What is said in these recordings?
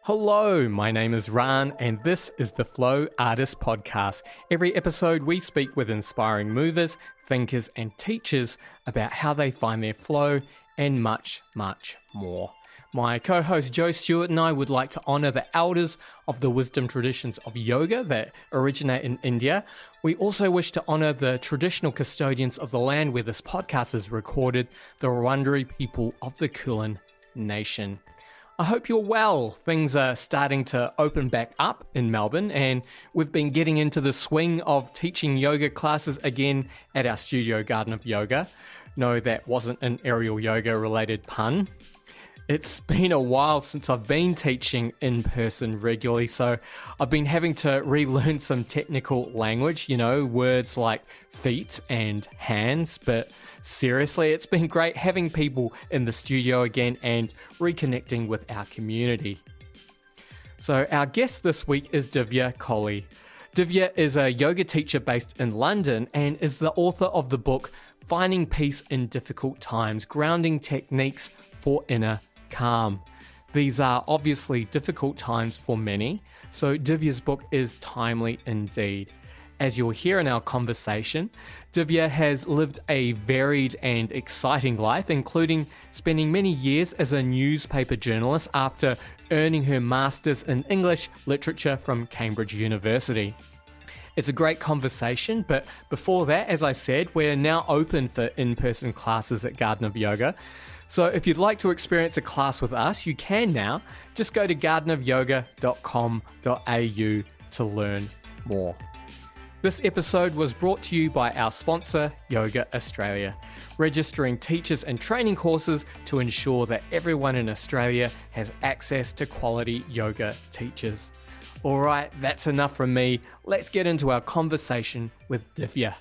Hello, my name is Ran, and this is the Flow Artist Podcast. Every episode, we speak with inspiring movers, thinkers, and teachers about how they find their flow and much, much more. My co-host Joe Stewart and I would like to honour the elders of the wisdom traditions of yoga that originate in India. We also wish to honour the traditional custodians of the land where this podcast is recorded, the Wurundjeri people of the Kulin Nation. I hope you're well. Things are starting to open back up in Melbourne, and we've been getting into the swing of teaching yoga classes again at our studio Garden of Yoga. No, that wasn't an aerial yoga related pun. It's been a while since I've been teaching in person regularly, so I've been having to relearn some technical language, words like feet and hands, but seriously, it's been great having people in the studio again and reconnecting with our community. So our guest this week is Divya Kohli. Divya is a yoga teacher based in London and is the author of the book Finding Peace in Difficult Times, Grounding Techniques for Inner Calm. These are obviously difficult times for many, so Divya's book is timely indeed. As you'll hear in our conversation, Divya has lived a varied and exciting life, including spending many years as a newspaper journalist after earning her Masters in English Literature from Cambridge University. It's a great conversation, but before that, as I said, we're now open for in-person classes at Garden of Yoga. So if you'd like to experience a class with us, you can now. Just go to gardenofyoga.com.au to learn more. This episode was brought to you by our sponsor, Yoga Australia, registering teachers and training courses to ensure that everyone in Australia has access to quality yoga teachers. All right, that's enough from me. Let's get into our conversation with Divya.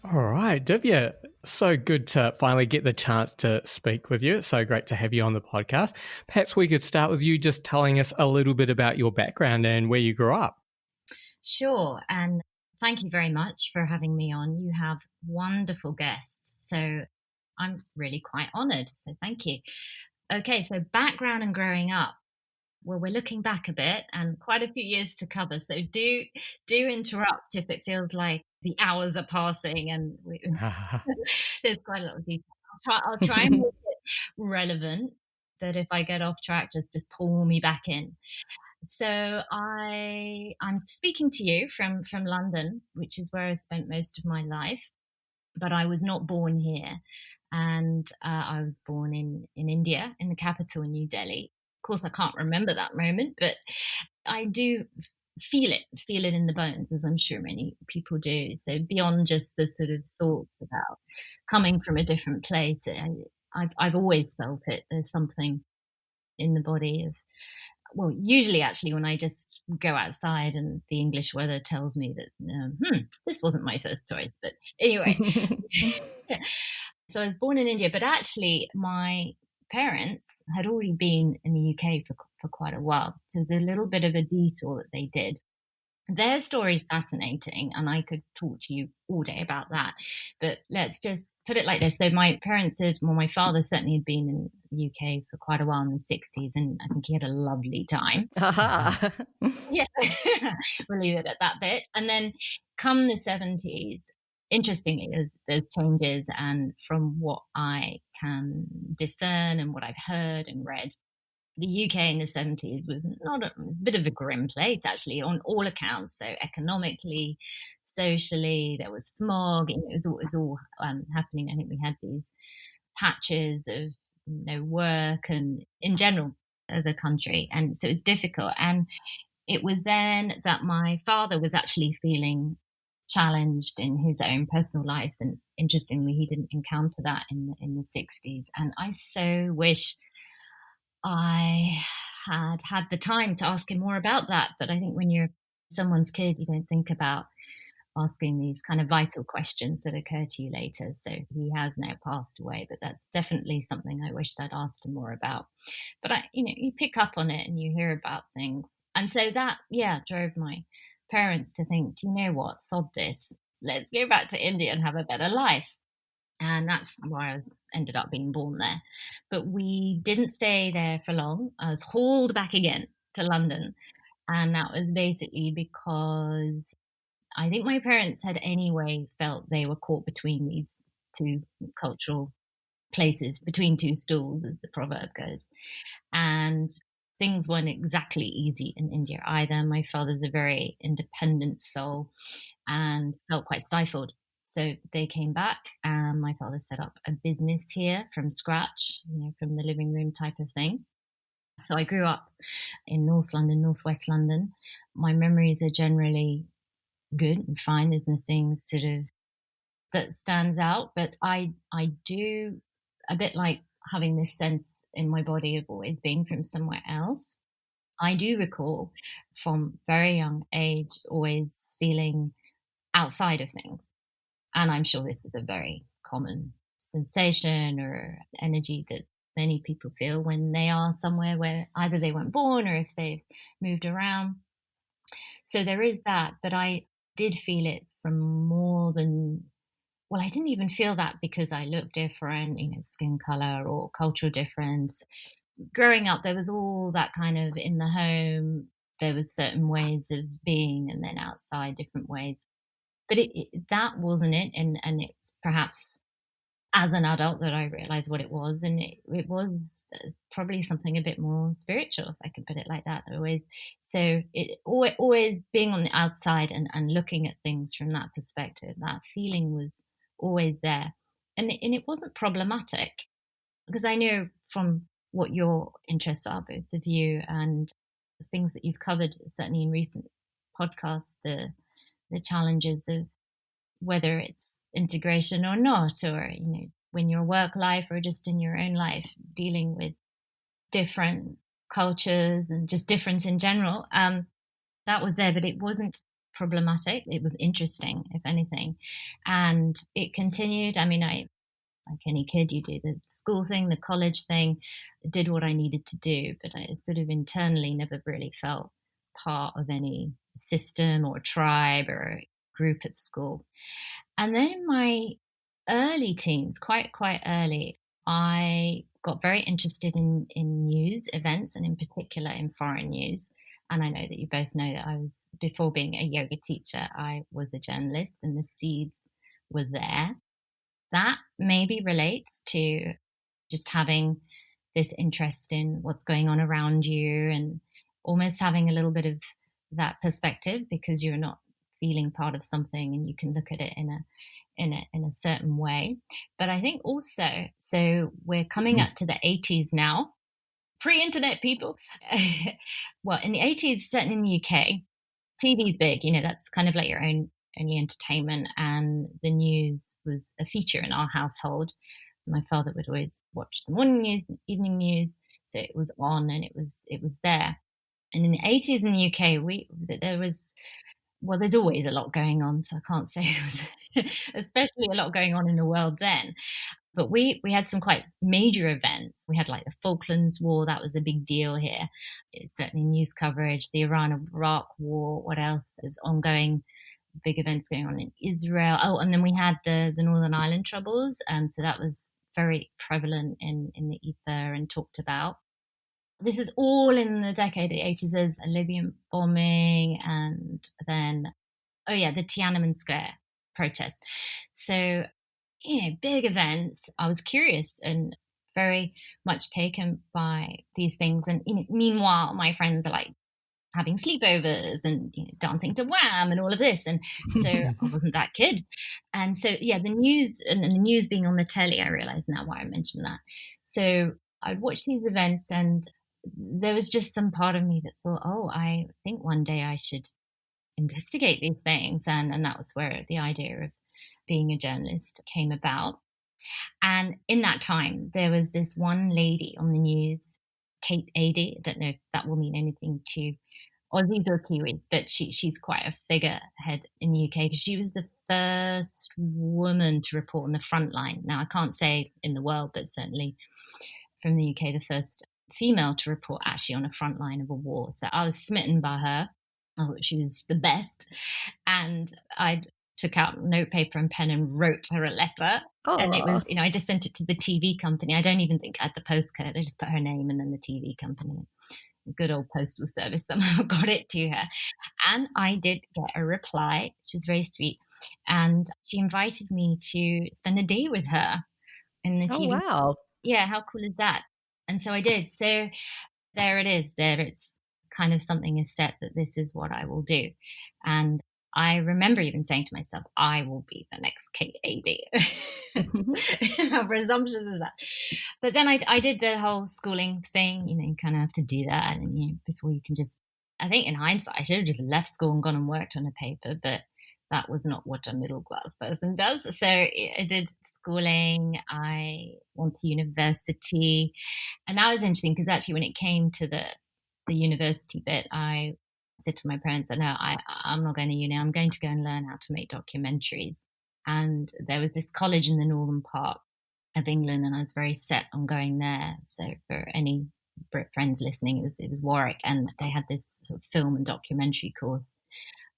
All right, Divya, so good to finally get the chance to speak with you. It's so great to have you on the podcast. Perhaps we could start with you just telling us a little bit about your background and where you grew up. Sure, and thank you very much for having me on. You have wonderful guests, so I'm really quite honoured, so thank you. Okay, so background and growing up. Well, we're looking back a bit and quite a few years to cover, so do interrupt if it feels like the hours are passing and there's quite a lot of detail. I'll try and make it relevant, but if I get off track, just pull me back in. So I'm speaking to you from London, which is where I spent most of my life, but I was not born here, and I was born in India, in the capital, in New Delhi. Of course, I can't remember that moment, but I do feel it in the bones, as I'm sure many people do. So beyond just the sort of thoughts about coming from a different place, I've always felt it. There's something in the body of, well, usually actually when I just go outside and the English weather tells me that, this wasn't my first choice. But anyway, so I was born in India, but actually my parents had already been in the UK for quite a while. So it was a little bit of a detour that they did. Their story is fascinating, and I could talk to you all day about that. But let's just put it like this. So my my father certainly had been in the UK for quite a while in the 60s, and I think he had a lovely time. Yeah, we'll leave it at that bit. And then come the 70s, interestingly, there's changes, and from what I can discern and what I've heard and read, the UK in the 70s was it was a bit of a grim place, actually, on all accounts. So economically, socially, there was smog. It was all happening. I think we had these patches of work and in general as a country. And so it was difficult. And it was then that my father was actually feeling challenged in his own personal life. And interestingly, he didn't encounter that in the 60s. And I so wish I had the time to ask him more about that. But I think when you're someone's kid, you don't think about asking these kind of vital questions that occur to you later. So he has now passed away, but that's definitely something I wished I'd asked him more about. But you pick up on it and you hear about things. And so that, drove my parents to think, do you know what, sod this. Let's go back to India and have a better life. And that's why ended up being born there. But we didn't stay there for long. I was hauled back again to London, and that was basically because I think my parents had anyway felt they were caught between these two cultural places, between two stools, as the proverb goes. And things weren't exactly easy in India either. My father's a very independent soul and felt quite stifled. So they came back, and my father set up a business here from scratch, from the living room type of thing. So I grew up in North London, Northwest London. My memories are generally good and fine. There's nothing sort of that stands out, but I do, a bit like having this sense in my body of always being from somewhere else. I do recall from very young age always feeling outside of things. And I'm sure this is a very common sensation or energy that many people feel when they are somewhere where either they weren't born or if they've moved around. So there is that, but I did feel it from more than, well, I didn't even feel that because I looked different, skin color or cultural difference. Growing up, there was all that kind of in the home. There was certain ways of being, and then outside different ways. But that wasn't it, and it's perhaps as an adult that I realized what it was, and it was probably something a bit more spiritual, if I can put it like that. Always, so it always being on the outside and looking at things from that perspective, that feeling was always there, and it wasn't problematic because I know from what your interests are, both of you, and the things that you've covered, certainly in recent podcasts, the challenges of whether it's integration or not, or when your work life or just in your own life, dealing with different cultures and just difference in general. That was there, but it wasn't problematic. It was interesting, if anything, and it continued. I mean, I like any kid, you do the school thing, the college thing, did what I needed to do, but I sort of internally never really felt part of any system or tribe or group at school. And then in my early teens, quite early, I got very interested in news events and in particular in foreign news. And I know that you both know that I was, before being a yoga teacher, I was a journalist, and the seeds were there. That maybe relates to just having this interest in what's going on around you and almost having a little bit of that perspective because you're not feeling part of something and you can look at it in a certain way. But I think also, so we're coming up to the 80s now, pre-internet people. Well, in the 80s, certainly in the UK, TV's big, that's kind of like your own only entertainment, and the news was a feature in our household. My father would always watch the morning news, the evening news, so it was on and it was there. And in the 80s in the UK, there was, well, there's always a lot going on, so I can't say there was especially a lot going on in the world then. But we had some quite major events. We had like the Falklands War, that was a big deal here. It's certainly news coverage, the Iran-Iraq War, what else? There was ongoing big events going on in Israel. Oh, and then we had the Northern Ireland troubles. So that was very prevalent in the ether and talked about. This is all in the decade of the 80s. There's a Libyan bombing, and then, oh yeah, the Tiananmen Square protest. So, big events. I was curious and very much taken by these things. And meanwhile, my friends are like having sleepovers and dancing to Wham and all of this. And so I wasn't that kid. And so, yeah, the news and the news being on the telly, I realize now why I mentioned that. So I'd watch these events, and there was just some part of me that thought, oh, I think one day I should investigate these things. And that was where the idea of being a journalist came about. And in that time, there was this one lady on the news, Kate Adie. I don't know if that will mean anything to Aussies or Kiwis, but she's quite a figurehead in the UK because she was the first woman to report on the front line. Now, I can't say in the world, but certainly from the UK, the first female to report actually on a front line of a war. So I was smitten by her. I thought she was the best. And I'd took out notepaper and pen and wrote her a letter. And it was, I just sent it to the TV company. I don't even think I had the postcode. I just put her name and then the TV company. The good old postal service somehow got it to her. And I did get a reply, which was very sweet. And she invited me to spend a day with her in the TV. Wow. Yeah, how cool is that? And so I did. So there it is. There it's kind of something is set that this is what I will do. And I remember even saying to myself, I will be the next KAD. How presumptuous is that? But then I did the whole schooling thing, you kind of have to do that. And before you can just, I think in hindsight, I should have just left school and gone and worked on a paper, but that was not what a middle class person does. So I did schooling, I went to university. And that was interesting because actually when it came to the university bit, I said to my parents, no, I'm not going to uni. I'm going to go and learn how to make documentaries. And there was this college in the northern part of England, and I was very set on going there. So for any Brit friends listening, it was Warwick, and they had this sort of film and documentary course.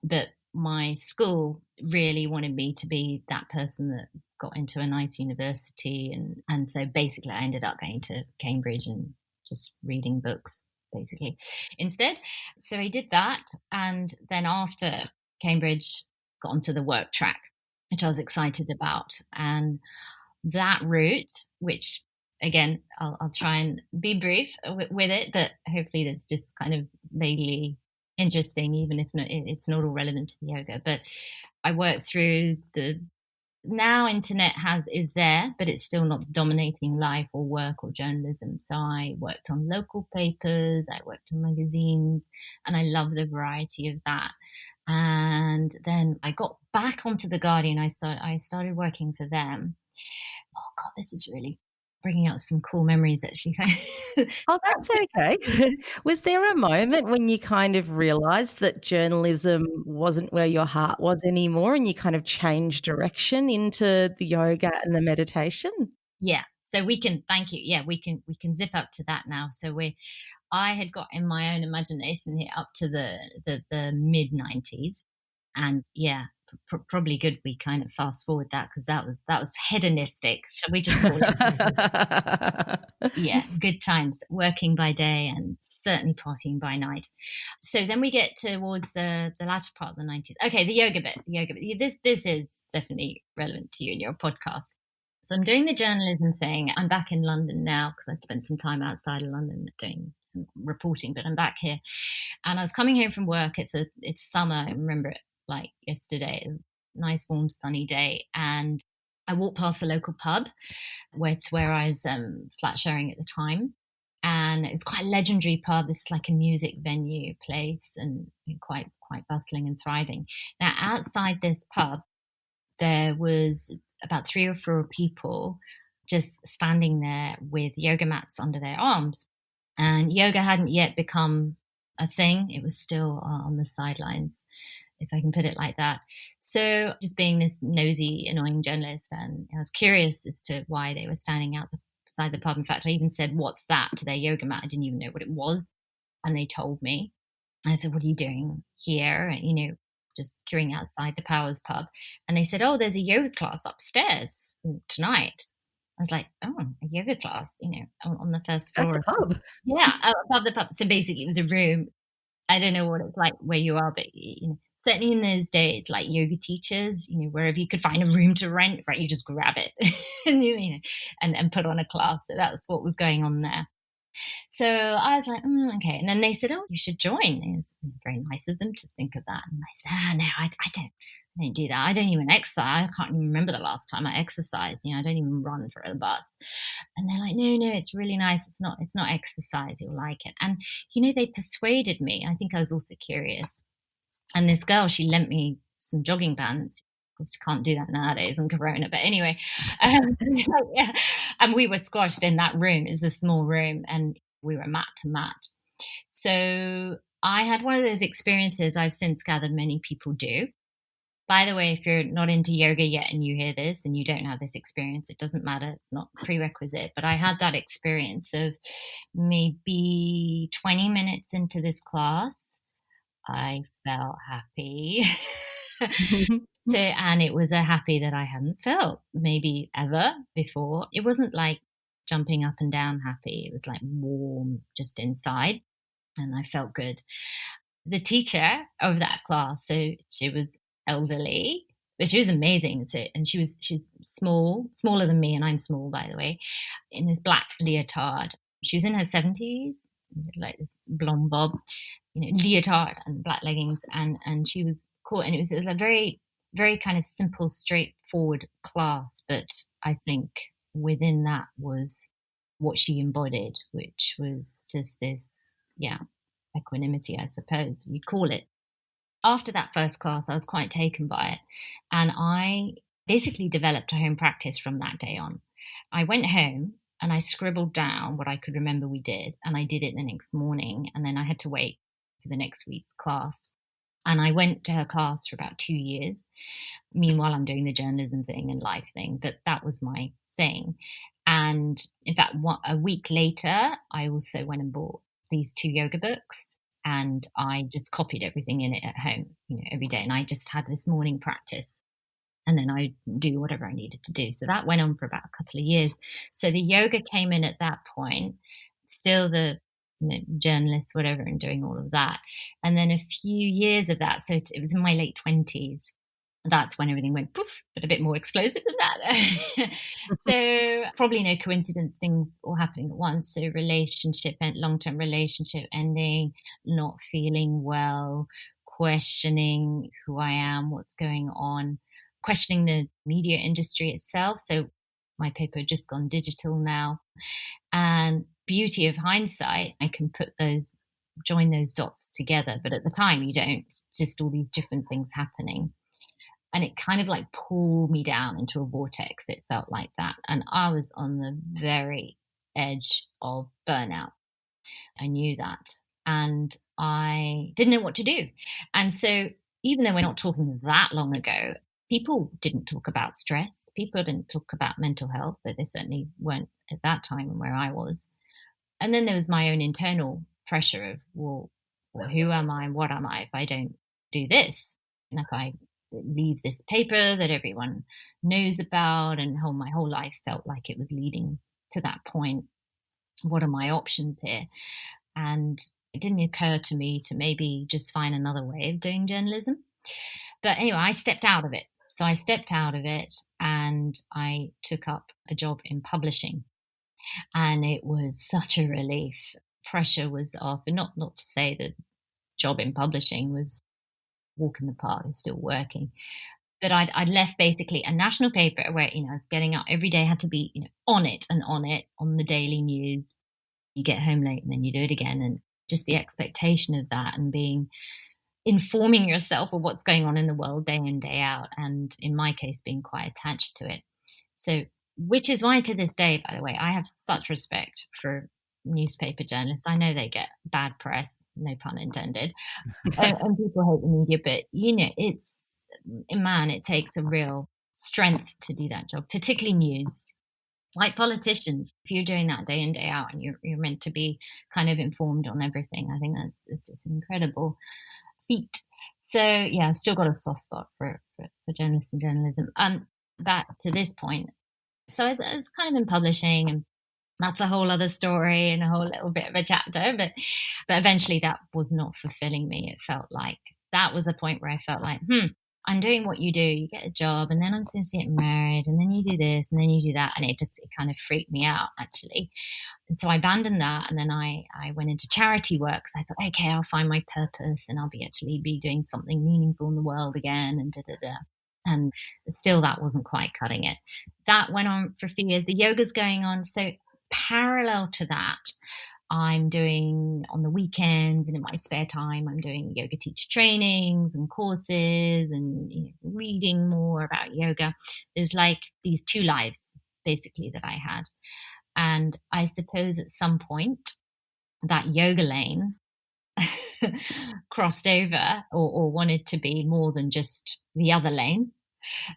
But my school really wanted me to be that person that got into a nice university. And so basically I ended up going to Cambridge and just reading books basically instead. So I did that. And then after Cambridge, got onto the work track, which I was excited about. And that route, which again, I'll try and be brief with it, but hopefully that's just kind of vaguely interesting, even if it's not all relevant to the yoga. But I worked through now internet is there, but it's still not dominating life or work or journalism. So I worked on local papers, I worked on magazines, and I love the variety of that. And then I got back onto The Guardian. I started working for them. Oh God, this is really bringing out some cool memories, actually. Oh, that's okay. Was there a moment when you kind of realised that journalism wasn't where your heart was anymore and you kind of changed direction into the yoga and the meditation? Yeah. So thank you. Yeah, we can zip up to that now. So I had got in my own imagination here up to the mid 90s. And yeah, probably good we kind of fast forward that because that was hedonistic. Shall we just call it? Yeah, good times, working by day and certainly partying by night. So then we get towards the latter part of the 90s. Okay, the yoga bit. This is definitely relevant to you and your podcast. So I'm doing the journalism thing. I'm back in London now because I'd spent some time outside of London doing some reporting, but I'm back here. And I was coming home from work. It's summer. I remember it like yesterday, a nice warm sunny day. And I walked past the local pub where I was flat sharing at the time. And it was quite a legendary pub. This is like a music venue place and quite bustling and thriving. Now, outside this pub, there was about 3 or 4 people just standing there with yoga mats under their arms. And yoga hadn't yet become a thing. It was still on the sidelines, if I can put it like that. So just being this nosy, annoying journalist, and I was curious as to why they were standing out beside the pub. In fact, I even said, "What's that?" to their yoga mat. I didn't even know what it was. And they told me. I said, "What are you doing here?" Just queuing outside the Powers pub. And they said, "Oh, there's a yoga class upstairs tonight." I was like, "Oh, a yoga class, on the first floor." At the pub? Yeah, above the pub. So basically it was a room. I don't know what it's like where you are, but certainly in those days, like yoga teachers, wherever you could find a room to rent, right, you just grab it and put on a class. So that's what was going on there. So I was like, okay. And then they said, "Oh, you should join." It was very nice of them to think of that. And I said, "No, I don't do that. I don't even exercise. I can't even remember the last time I exercised. I don't even run for a bus." And they're like, no, it's really nice. It's not exercise. You'll like it. And, they persuaded me. I think I was also curious. And this girl, she lent me some jogging pants. Of course, you can't do that nowadays on Corona. But anyway, yeah. And we were squashed in that room. It was a small room and we were mat to mat. So I had one of those experiences I've since gathered many people do. By the way, if you're not into yoga yet and you hear this and you don't have this experience, it doesn't matter. It's not prerequisite. But I had that experience of maybe 20 minutes into this class. I felt happy. So, and it was a happy that I hadn't felt maybe ever before. It wasn't like jumping up and down happy. It was like warm just inside, and I felt good. The teacher of that class, so she was elderly, but she was amazing. So, and she's smaller than me, and I'm small, by the way, in this black leotard. She was in her 70s, like this blonde bob, leotard and black leggings, and she was cool. And it was a very, very kind of simple, straightforward class, but I think within that was what she embodied, which was just this, equanimity, I suppose you'd call it. After that first class, I was quite taken by it, and I basically developed a home practice from that day on. I went home and I scribbled down what I could remember we did, and I did it the next morning, and then I had to wait for the next week's class. And I went to her class for about 2 years. Meanwhile, I'm doing the journalism thing and life thing, but that was my thing. And in fact, a week later, I also went and bought these 2 yoga books, and I just copied everything in it at home, every day. And I just had this morning practice, and then I do whatever I needed to do. So that went on for about a couple of years. So the yoga came in at that point, still the journalist, whatever, and doing all of that. And then a few years of that, so it was in my late 20s. That's when everything went poof, but a bit more explosive than that. So probably no coincidence, things all happening at once. So relationship and long-term relationship ending, not feeling well, questioning who I am, what's going on, questioning the media industry itself. So my paper had just gone digital now. And beauty of hindsight, I can join those dots together. But at the time you don't, it's just all these different things happening. And it kind of like pulled me down into a vortex. It felt like that. And I was on the very edge of burnout. I knew that. And I didn't know what to do. And so even though we're not talking that long ago, people didn't talk about stress. People didn't talk about mental health, but they certainly weren't at that time where I was. And then there was my own internal pressure of, well, who am I and what am I if I don't do this? And if I leave this paper that everyone knows about, and my whole life felt like it was leading to that point. What are my options here? And it didn't occur to me to maybe just find another way of doing journalism. But anyway, I stepped out of it. So I stepped out of it and I took up a job in publishing. And it was such a relief. Pressure was off. And not to say that job in publishing was walk in the park, is still working. But I'd left basically a national paper where, I was getting up every day, had to be, on it, on the daily news. You get home late and then you do it again. And just the expectation of that, and informing yourself of what's going on in the world day in, day out. And in my case, being quite attached to it. So, which is why to this day, by the way, I have such respect for newspaper journalists. I know they get bad press, no pun intended, and people hate the media, but it takes a real strength to do that job, particularly news. Like politicians, if you're doing that day in, day out, and you're meant to be kind of informed on everything, I think it's an incredible feat. So yeah, I've still got a soft spot for journalists and journalism. Back to this point, so I was kind of in publishing, and that's a whole other story and a whole little bit of a chapter, but eventually that was not fulfilling me. It felt like that was a point where I felt like, I'm doing what you do. You get a job, and then I'm supposed to get married, and then you do this, and then you do that. And it kind of freaked me out, actually. And so I abandoned that. And then I went into charity work. So I thought, okay, I'll find my purpose, and I'll be doing something meaningful in the world again, and da-da-da. And still that wasn't quite cutting it. That went on for a few years. The yoga's going on. So parallel to that, I'm doing on the weekends and in my spare time, I'm doing yoga teacher trainings and courses and reading more about yoga. There's like these two lives basically that I had. And I suppose at some point that yoga lane crossed over or wanted to be more than just the other lane.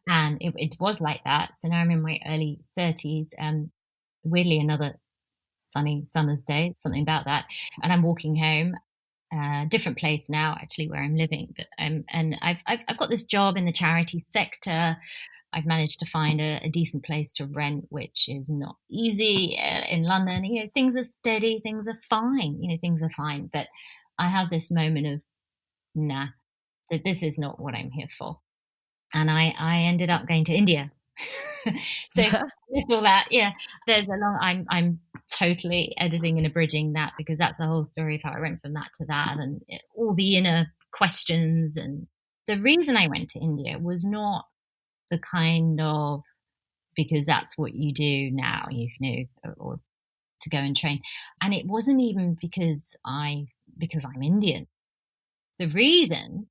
And it was like that. So now I'm in my early 30s, and weirdly another sunny summer's day, something about that. And I'm walking home different place now, actually, where I'm living. But and I've got this job in the charity sector. I've managed to find a decent place to rent, which is not easy in London. You know, things are steady, things are fine. You know, things are fine. But I have this moment of, nah, that this is not what I'm here for. And I ended up going to India. So with all that, yeah, there's a long. I'm totally editing and abridging that, because that's the whole story of how I went from that to that, and all the inner questions. And the reason I went to India was not the kind of, because that's what you do now, you know, or to go and train. And it wasn't even because I'm Indian. The reason,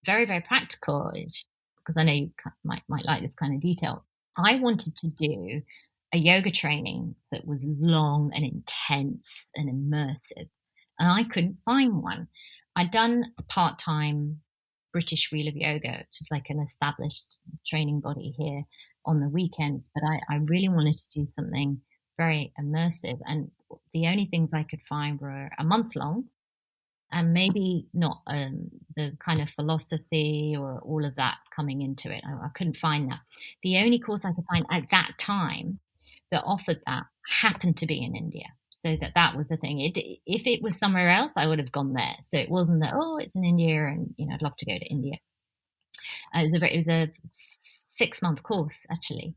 very, very practical, is because I know you might like this kind of detail. I wanted to do a yoga training that was long and intense and immersive, and I couldn't find one. I'd done a part-time British Wheel of Yoga, which is like an established training body here, on the weekends, but I really wanted to do something very immersive, and the only things I could find were a month long, and maybe not the kind of philosophy or all of that coming into it. I couldn't find that. The only course I could find at that time that offered that happened to be in India. So that was the thing. If it was somewhere else, I would have gone there. So it wasn't that, oh, it's in India and, you know, I'd love to go to India. It was a 6-month course, actually,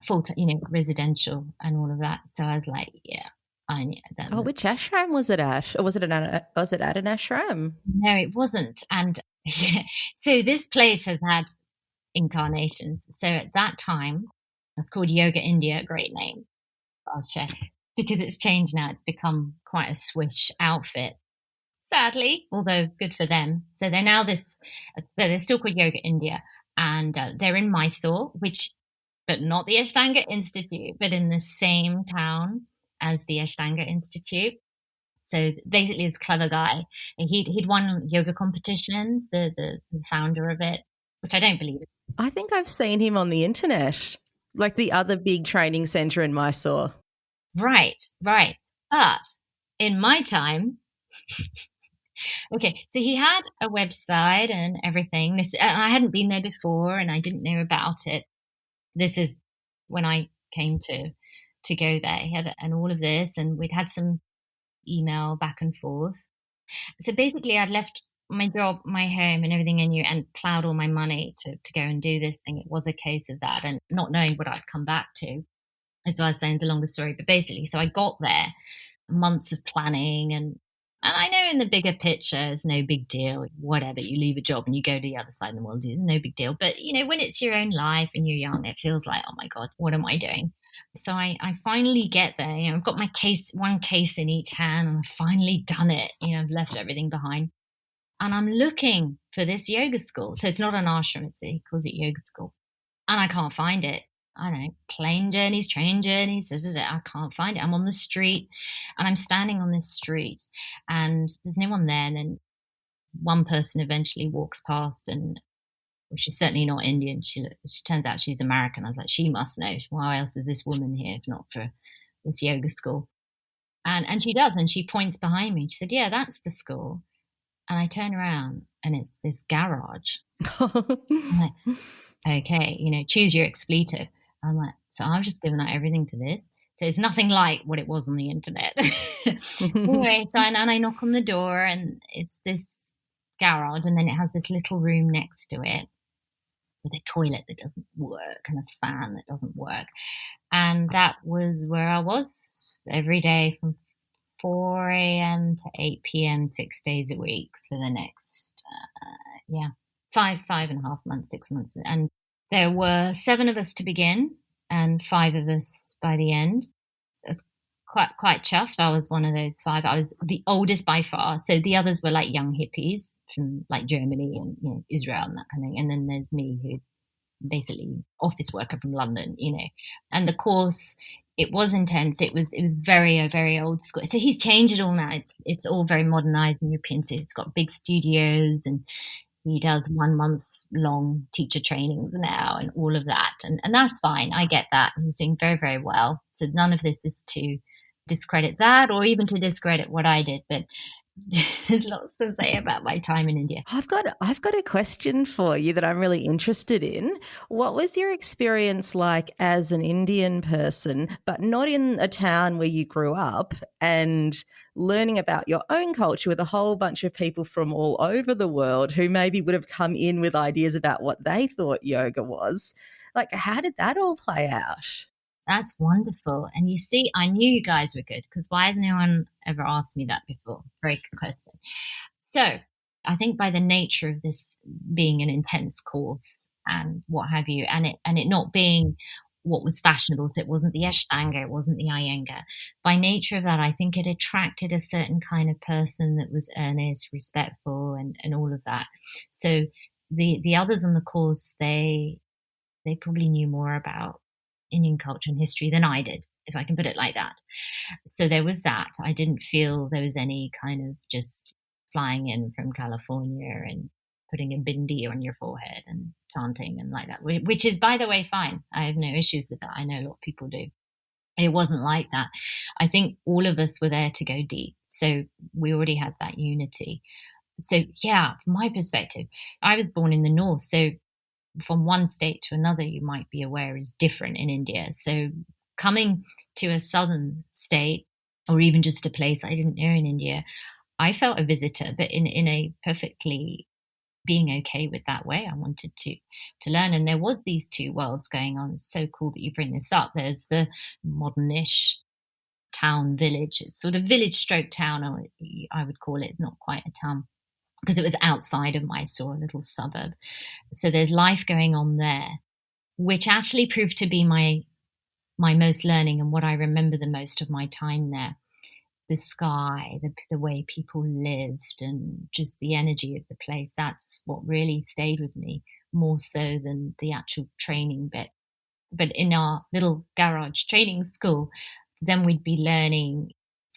full time, you know, residential and all of that. So I was like, yeah, I knew that. Oh, which ashram was it at? Or was it at an ashram? No, it wasn't. And yeah, so this place has had incarnations. So at that time, it's called Yoga India, great name, I'll share, because it's changed now. It's become quite a swish outfit, sadly, although good for them. So they're now they're still called Yoga India, and they're in Mysore, but not the Ashtanga Institute, but in the same town as the Ashtanga Institute. So basically, this clever guy, he'd won yoga competitions, the founder of it, which I don't believe. I think I've seen him on the internet, like the other big training centre in Mysore. Right. But in my time, okay, so he had a website and everything. And I hadn't been there before, and I didn't know about it. This is when I came to go there. He had and all of this, and we'd had some email back and forth. So basically, I'd left my job, my home, and everything I knew, and plowed all my money to go and do this thing. It was a case of that, and not knowing what I'd come back to. As I was saying, it's a longer story, but basically, so I got there, months of planning, and I know in the bigger picture, it's no big deal. Whatever, you leave a job and you go to the other side of the world, it's no big deal. But you know, when it's your own life and you're young, it feels like, oh my God, what am I doing? So I finally get there. You know, I've got my one case in each hand, and I've finally done it. You know, I've left everything behind, and I'm looking for this yoga school. So it's not an ashram; he calls it yoga school, and I can't find it. I don't know, plane journeys, train journeys, I can't find it. I'm on the street, and I'm standing on this street, and there's no one there. And then one person eventually walks past, and well, she's certainly not Indian. She turns out she's American. I was like, she must know. Why else is this woman here if not for this yoga school? And she does, and she points behind me. She said, yeah, that's the school. And I turn around, and it's this garage. I'm like, okay, you know, choose your expletive. I'm like, so I've just given out everything for this. So it's nothing like what it was on the internet. Anyway, so and I knock on the door, and it's this garage, and then it has this little room next to it with a toilet that doesn't work and a fan that doesn't work. And that was where I was every day from 4 a.m. to 8 p.m., 6 days a week for the next, 5.5 months, 6 months. And there were 7 of us to begin and 5 of us by the end. I was quite chuffed. I was one of those 5. I was the oldest by far. So the others were like young hippies from like Germany and, you know, Israel and that kind of thing. And then there's me, who basically office worker from London, you know. And the course, it was intense. It was very, very old school. So he's changed it all now. It's all very modernized and European. So it's got big studios, and he does 1 month long teacher trainings now and all of that. And that's fine. I get that. He's doing very, very well. So none of this is to discredit that or even to discredit what I did. But There's lots to say about my time in India. I've got a question for you that I'm really interested in. What was your experience like as an Indian person, but not in a town where you grew up, and learning about your own culture with a whole bunch of people from all over the world who maybe would have come in with ideas about what they thought yoga was? Like, how did that all play out? That's wonderful. And you see, I knew you guys were good, because why has no one ever asked me that before? Very good question. So I think by the nature of this being an intense course and what have you, and it not being what was fashionable, so it wasn't the Ashtanga, it wasn't the Iyengar. By nature of that, I think it attracted a certain kind of person that was earnest, respectful, and all of that. So the others on the course, they probably knew more about Indian culture and history than I did, if I can put it like that. So there was that. I didn't feel there was any kind of just flying in from California and putting a bindi on your forehead and chanting and like that, which is, by the way, fine. I have no issues with that. I know a lot of people do. It wasn't like that. I think all of us were there to go deep. So we already had that unity. So yeah, from my perspective, I was born in the north. So from one state to another, you might be aware, is different in India. So coming to a southern state, or even just a place I didn't know in India, I felt a visitor, but in a perfectly being okay with that way. I wanted to learn. And there was these two worlds going on. It's so cool that you bring this up. There's the modernish town village. It's sort of village stroke town, or I would call it, not quite a town, because it was outside of Mysore, a little suburb. So there's life going on there, which actually proved to be my most learning and what I remember the most of my time there. The sky, the way people lived, and just the energy of the place. That's what really stayed with me, more so than the actual training bit. But in our little garage training school, then we'd be learning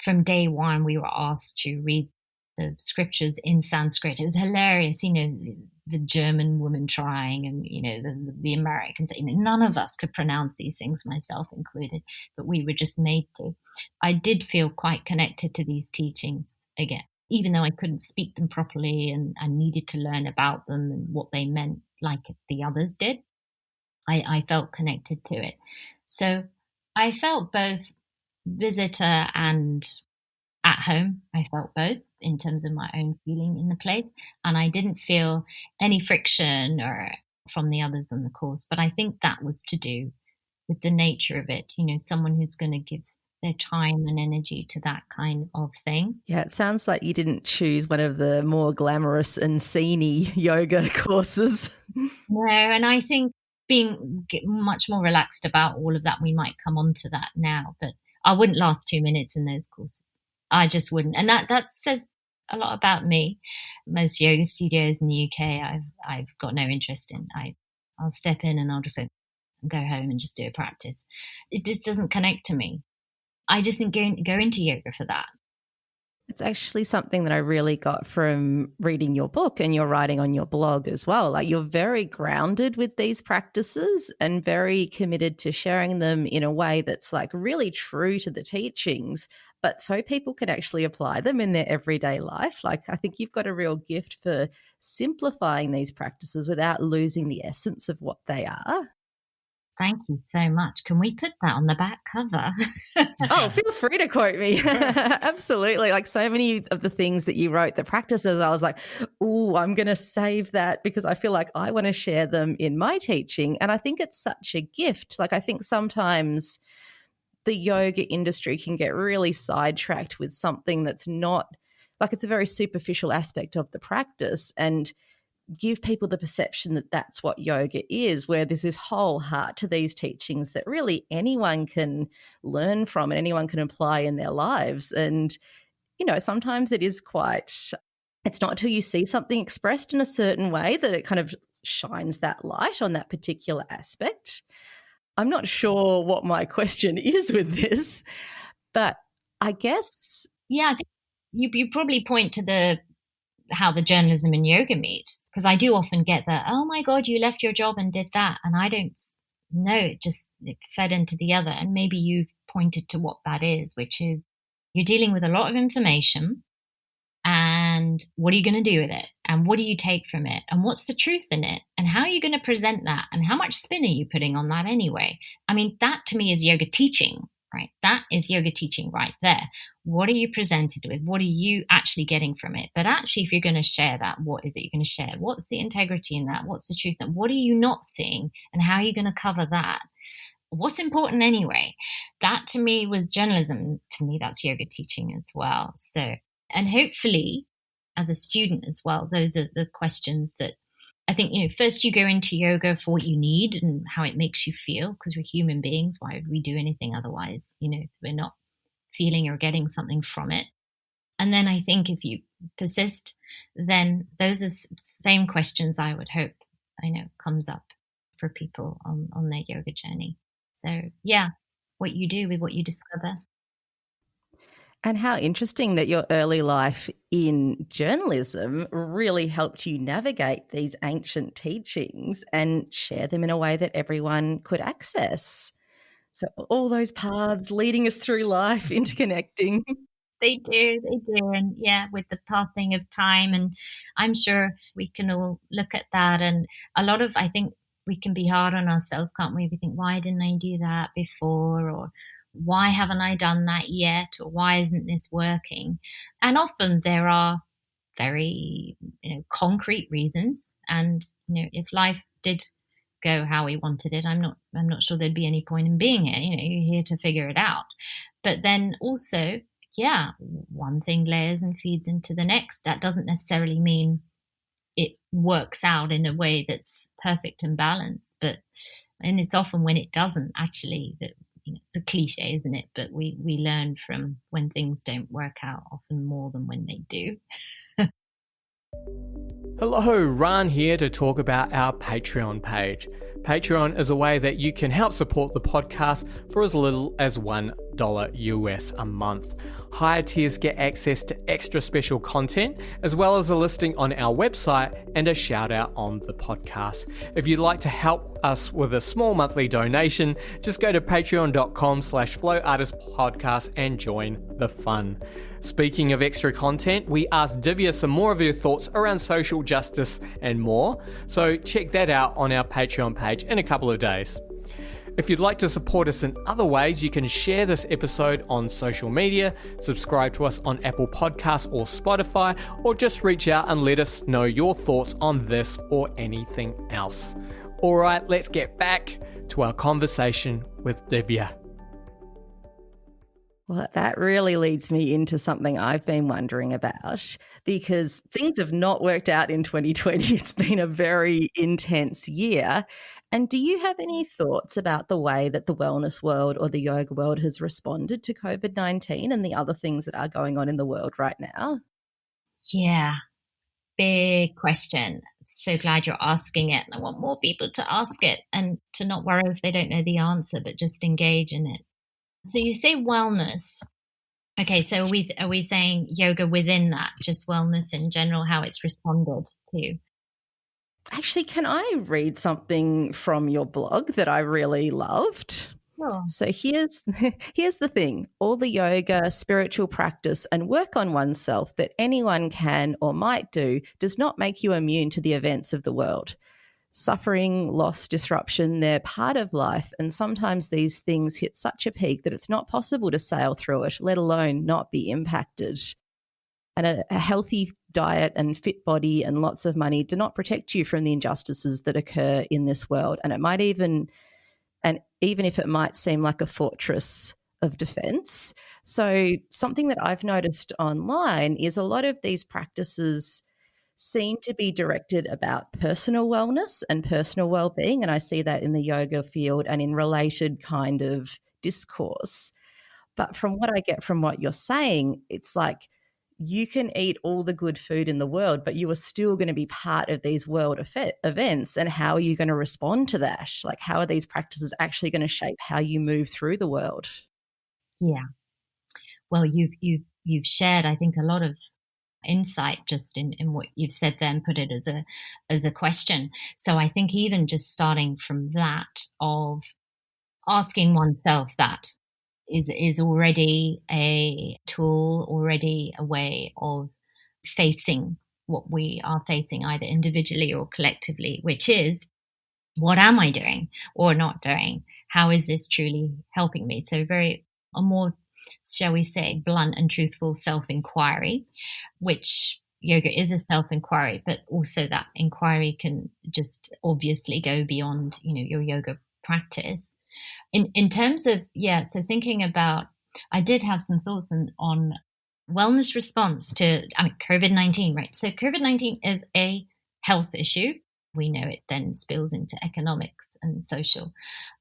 from day one. We were asked to read the scriptures in Sanskrit. It was hilarious, the German woman trying, and the Americans. None of us could pronounce these things, myself included, but we were just made to. I did feel quite connected to these teachings again, even though I couldn't speak them properly, and I needed to learn about them and what they meant, like the others did. I felt connected to it. So I felt both visitor and at home. I felt both in terms of my own feeling in the place, and I didn't feel any friction or from the others on the course. But I think that was to do with the nature of it, someone who's going to give their time and energy to that kind of thing. Yeah, it sounds like you didn't choose one of the more glamorous and sceney yoga courses. No, and I think being much more relaxed about all of that, we might come on to that now, but I wouldn't last 2 minutes in those courses. I just wouldn't. And that says a lot about me. Most yoga studios in the UK, I've got no interest in. I'll step in and I'll just go home and just do a practice. It just doesn't connect to me. I just didn't go into yoga for that. It's actually something that I really got from reading your book and your writing on your blog as well. Like, you're very grounded with these practices and very committed to sharing them in a way that's like really true to the teachings, but so people can actually apply them in their everyday life. Like, I think you've got a real gift for simplifying these practices without losing the essence of what they are. Thank you so much. Can we put that on the back cover? Oh, feel free to quote me. Absolutely. Like, so many of the things that you wrote, the practices, I was like, oh, I'm going to save that because I feel like I want to share them in my teaching. And I think it's such a gift. Like, I think sometimes the yoga industry can get really sidetracked with something that's not, like, it's a very superficial aspect of the practice, and give people the perception that that's what yoga is, where there's this whole heart to these teachings that really anyone can learn from and anyone can apply in their lives. And, sometimes it is it's not until you see something expressed in a certain way that it kind of shines that light on that particular aspect. I'm not sure what my question is with this, but I guess... Yeah, I think you probably point to how the journalism and yoga meet, because I do often get that, oh my God, you left your job and did that. And I don't know, it fed into the other. And maybe you've pointed to what that is, which is you're dealing with a lot of information, and And what are you going to do with it? And what do you take from it? And what's the truth in it? And how are you going to present that? And how much spin are you putting on that anyway? I mean, that to me is yoga teaching, right? That is yoga teaching right there. What are you presented with? What are you actually getting from it? But actually, if you're going to share that, what is it you're going to share? What's the integrity in that? What's the truth? And what are you not seeing? And how are you going to cover that? What's important anyway? That to me was journalism. To me, that's yoga teaching as well. So, and hopefully as a student as well, those are the questions that I think, first you go into yoga for what you need and how it makes you feel, because we're human beings. Why would we do anything otherwise? We're not feeling or getting something from it. And then I think if you persist, then those are same questions I would hope, comes up for people on their yoga journey. So yeah, what you do with what you discover. And how interesting that your early life in journalism really helped you navigate these ancient teachings and share them in a way that everyone could access. So all those paths leading us through life, interconnecting. They do. And yeah, with the passing of time, and I'm sure we can all look at that. And I think we can be hard on ourselves, can't we? We think, why didn't I do that before? Or why haven't I done that yet? Or why isn't this working? And often there are very, concrete reasons. And, if life did go how we wanted it, I'm not sure there'd be any point in being here. You're here to figure it out. But then also, yeah, one thing layers and feeds into the next. That doesn't necessarily mean it works out in a way that's perfect and balanced, and it's often when it doesn't actually that, it's a cliche, isn't it? But we learn from when things don't work out often more than when they do. Hello, Ran here to talk about our Patreon page. Patreon is a way that you can help support the podcast for as little as $1 US a month. Higher tiers get access to extra special content, as well as a listing on our website and a shout out on the podcast. If you'd like to help us with a small monthly donation, just go to patreon.com/flowartistpodcast and join the fun. Speaking of extra content, we asked Divya some more of her thoughts around social justice and more, so check that out on our Patreon page in a couple of days. If you'd like to support us in other ways, you can share this episode on social media, subscribe to us on Apple Podcasts or Spotify, or just reach out and let us know your thoughts on this or anything else. All right, let's get back to our conversation with Divya. Well, that really leads me into something I've been wondering about, because things have not worked out in 2020. It's been a very intense year. And do you have any thoughts about the way that the wellness world or the yoga world has responded to COVID-19 and the other things that are going on in the world right now? Yeah, big question. So glad you're asking it. And I want more people to ask it and to not worry if they don't know the answer, but just engage in it. So you say wellness. Okay, so are we saying yoga within that, just wellness in general, how it's responded to? Actually, can I read something from your blog that I really loved? Sure. So here's the thing. All the yoga, spiritual practice and work on oneself that anyone can or might do does not make you immune to the events of the world. Suffering, loss, disruption, they're part of life. And sometimes these things hit such a peak that it's not possible to sail through it, let alone not be impacted. And a healthy diet and fit body and lots of money do not protect you from the injustices that occur in this world. And even if it might seem like a fortress of defense. So something that I've noticed online is a lot of these practices seem to be directed about personal wellness and personal well-being, and I see that in the yoga field and in related kind of discourse. But from what I get from what you're saying, it's like you can eat all the good food in the world, but you are still going to be part of these world events. And how are you going to respond to that? Like, how are these practices actually going to shape how you move through the world? Yeah. Well, you've shared, I think, a lot of insight just in what you've said there and put it as a question. So I think even just starting from that of asking oneself that is already a tool, already a way of facing what we are facing either individually or collectively, which is, what am I doing or not doing? How is this truly helping me? So a more, shall we say, blunt and truthful self-inquiry, which yoga is a self-inquiry, but also that inquiry can just obviously go beyond, your yoga practice. In terms of, so thinking about, I did have some thoughts on wellness response to, COVID-19, right? So COVID-19 is a health issue. We know it then spills into economics and social.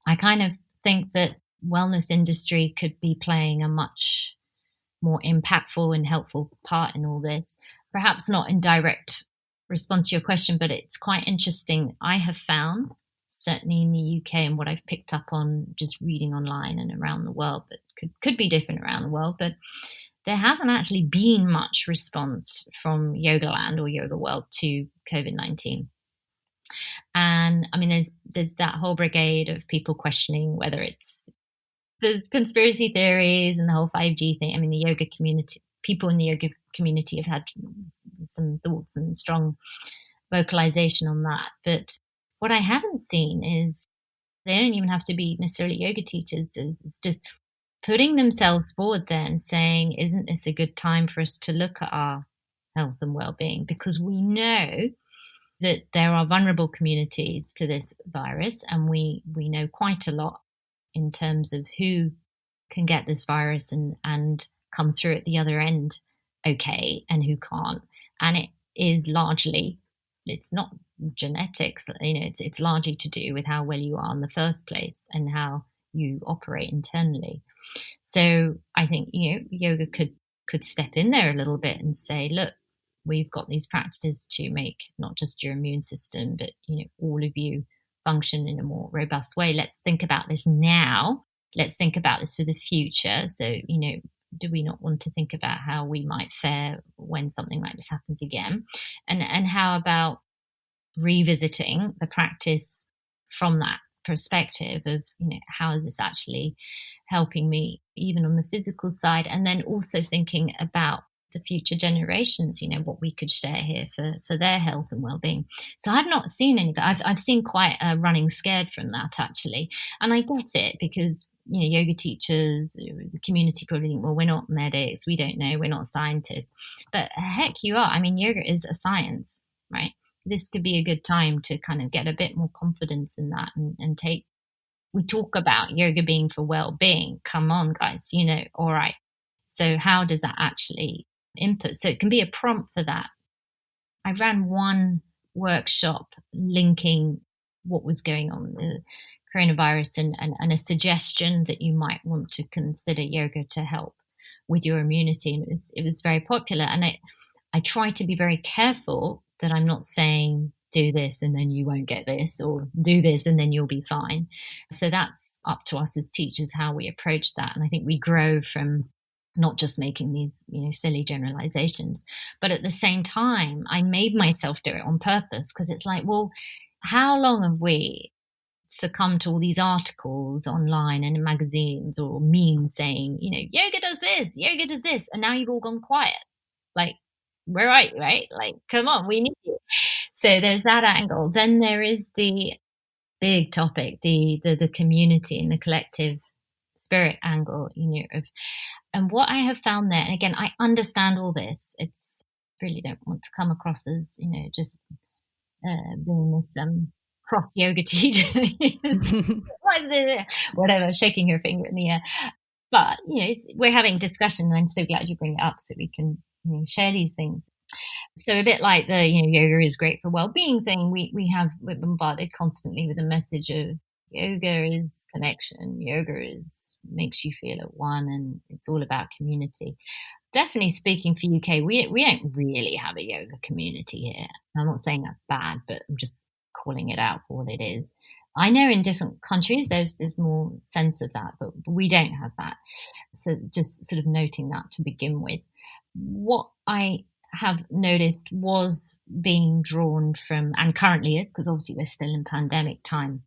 I kind of think that wellness industry could be playing a much more impactful and helpful part in all this. Perhaps not in direct response to your question, but it's quite interesting. I have found, certainly in the UK and what I've picked up on just reading online and around the world, but could be different around the world, but there hasn't actually been much response from Yoga Land or Yoga World to COVID-19. And there's that whole brigade of people questioning whether there's conspiracy theories and the whole 5G thing. The yoga community, people in the yoga community have had some thoughts and strong vocalization on that. But what I haven't seen is they don't even have to be necessarily yoga teachers. It's just putting themselves forward there and saying, isn't this a good time for us to look at our health and well-being? Because we know that there are vulnerable communities to this virus, and we know quite a lot in terms of who can get this virus and come through at the other end okay, and who can't. And it is largely, it's not genetics, it's largely to do with how well you are in the first place and how you operate internally. So I think, yoga could step in there a little bit and say, look, we've got these practices to make not just your immune system, but, all of you function in a more robust way. Let's think about this now. Let's think about this for the future. So, do we not want to think about how we might fare when something like this happens again? And how about revisiting the practice from that perspective of, how is this actually helping me even on the physical side? And then also thinking about the future generations, what we could share here for their health and well-being. So I've not seen any, but I've seen quite a running scared from that, actually. And I get it, because yoga teachers, the community probably think, well, we're not medics, we don't know, we're not scientists. But heck, you are. Yoga is a science, right? This could be a good time to kind of get a bit more confidence in that and take, we talk about yoga being for well-being. Come on, guys, all right. So how does that actually input? So it can be a prompt for that. I ran one workshop linking what was going on with the coronavirus and a suggestion that you might want to consider yoga to help with your immunity. And it was very popular. And I try to be very careful that I'm not saying do this and then you won't get this, or do this and then you'll be fine. So that's up to us as teachers how we approach that. And I think we grow from not just making these, silly generalizations, but at the same time, I made myself do it on purpose, because it's like, well, how long have we succumbed to all these articles online and in magazines or memes saying, yoga does this, and now you've all gone quiet. Like, where are you, right? Like, come on, we need you. So there's that angle. Then there is the big topic, the community and the collective spirit angle, and what I have found there, and again, I understand all this. It's really don't want to come across as, just being this cross yoga teacher, whatever, shaking her finger in the air. But, we're having discussion, and I'm so glad you bring it up so we can share these things. So a bit like the, yoga is great for well-being thing, we're bombarded constantly with a message of yoga is connection, makes you feel at one, and it's all about community. Definitely speaking for UK, we don't really have a yoga community here. I'm not saying that's bad, but I'm just calling it out for what it is. I know in different countries there's more sense of that, but we don't have that. So just sort of noting that to begin with. What I have noticed was being drawn from, and currently is, because obviously we're still in pandemic time,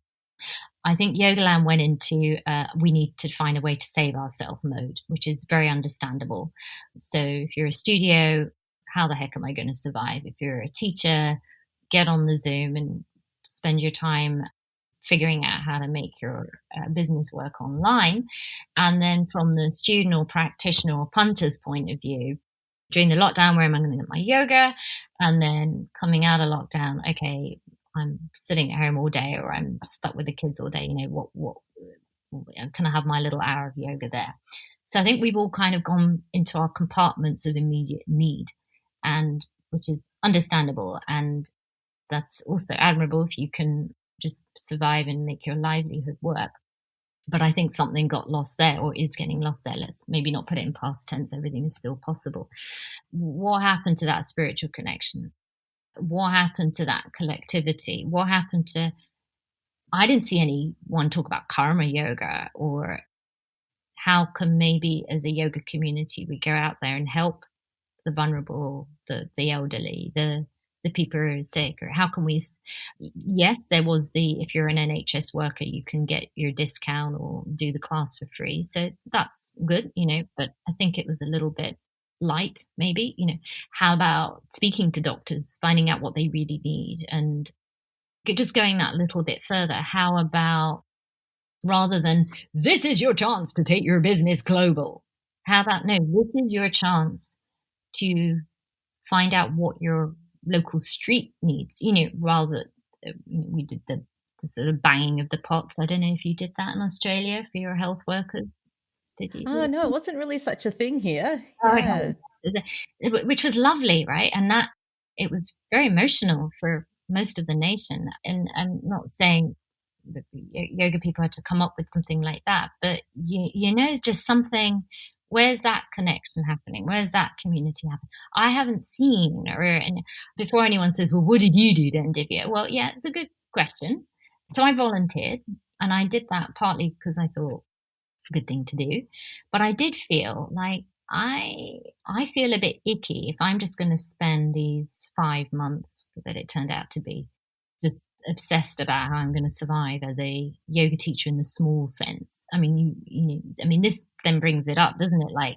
I think Yogaland went into we need to find a way to save ourselves mode, which is very understandable. So if you're a studio, how the heck am I going to survive? If you're a teacher, get on the Zoom and spend your time figuring out how to make your business work online. And then from the student or practitioner or punter's point of view, during the lockdown, where am I going to get my yoga? And then coming out of lockdown, okay, I'm sitting at home all day, or I'm stuck with the kids all day. You know, what can I have my little hour of yoga there? So I think we've all kind of gone into our compartments of immediate need, and which is understandable. And that's also admirable if you can just survive and make your livelihood work. But I think something got lost there, or is getting lost there. Let's maybe not put it in past tense. Everything is still possible. What happened to that spiritual connection? What happened to that collectivity? What happened to, I didn't see anyone talk about karma yoga, or how can maybe as a yoga community we go out there and help the vulnerable, the elderly, the people who are sick, or how can we, yes, there was if you're an NHS worker, you can get your discount or do the class for free. So that's good, you know, but I think it was a little bit light, maybe, you know. How about speaking to doctors, finding out what they really need, and just going that little bit further? How about, rather than this is your chance to take your business global, how about, no, this is your chance to find out what your local street needs, you know, rather, you know, we did the sort of banging of the pots. I don't know if you did that in Australia for your health workers. Did you? Oh, no, it wasn't really such a thing here. Oh, Yeah. okay. Which was lovely, right? And that, it was very emotional for most of the nation. And I'm not saying that yoga people had to come up with something like that, but you know, just something. Where's that connection happening? Where's that community happening? I haven't seen, and before anyone says, well, what did you do then, Divya? Well, yeah, it's a good question. So I volunteered, and I did that partly because I thought a good thing to do. But I did feel like I feel a bit icky if I'm just going to spend these 5 months that it turned out to be just obsessed about how I'm going to survive as a yoga teacher in the small sense. I mean, you know, I mean, this then brings it up, doesn't it? Like,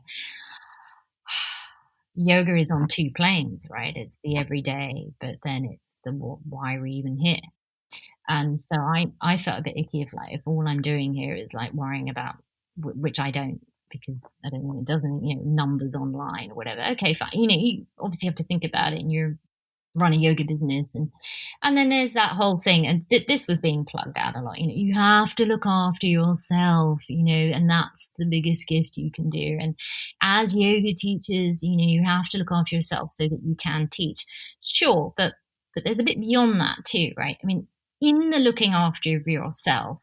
yoga is on two planes, right? It's the everyday, but then it's the why are we even here? And so I felt a bit icky if all I'm doing here is like worrying about, which I don't, because I don't think it doesn't, you know, numbers online or whatever. Okay, fine. You know, you obviously have to think about it, and you're run a yoga business, and then there's that whole thing, and this was being plugged out a lot, you know, you have to look after yourself, you know, and that's the biggest gift you can do. And as yoga teachers, you know, you have to look after yourself so that you can teach, sure, but there's a bit beyond that too, right? I mean, in the looking after of yourself,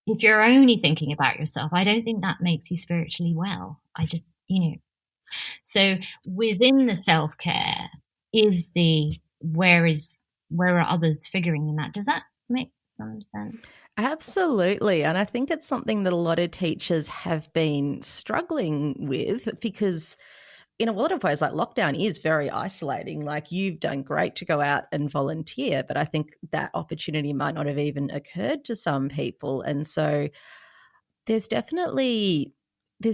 if you're only thinking about yourself, I don't think that makes you spiritually well. I just, you know, so within the self-care is where are others figuring in that? Does that make some sense? Absolutely. And I think it's something that a lot of teachers have been struggling with, because in a lot of ways, like, lockdown is very isolating. Like, you've done great to go out and volunteer, but I think that opportunity might not have even occurred to some people. And so there's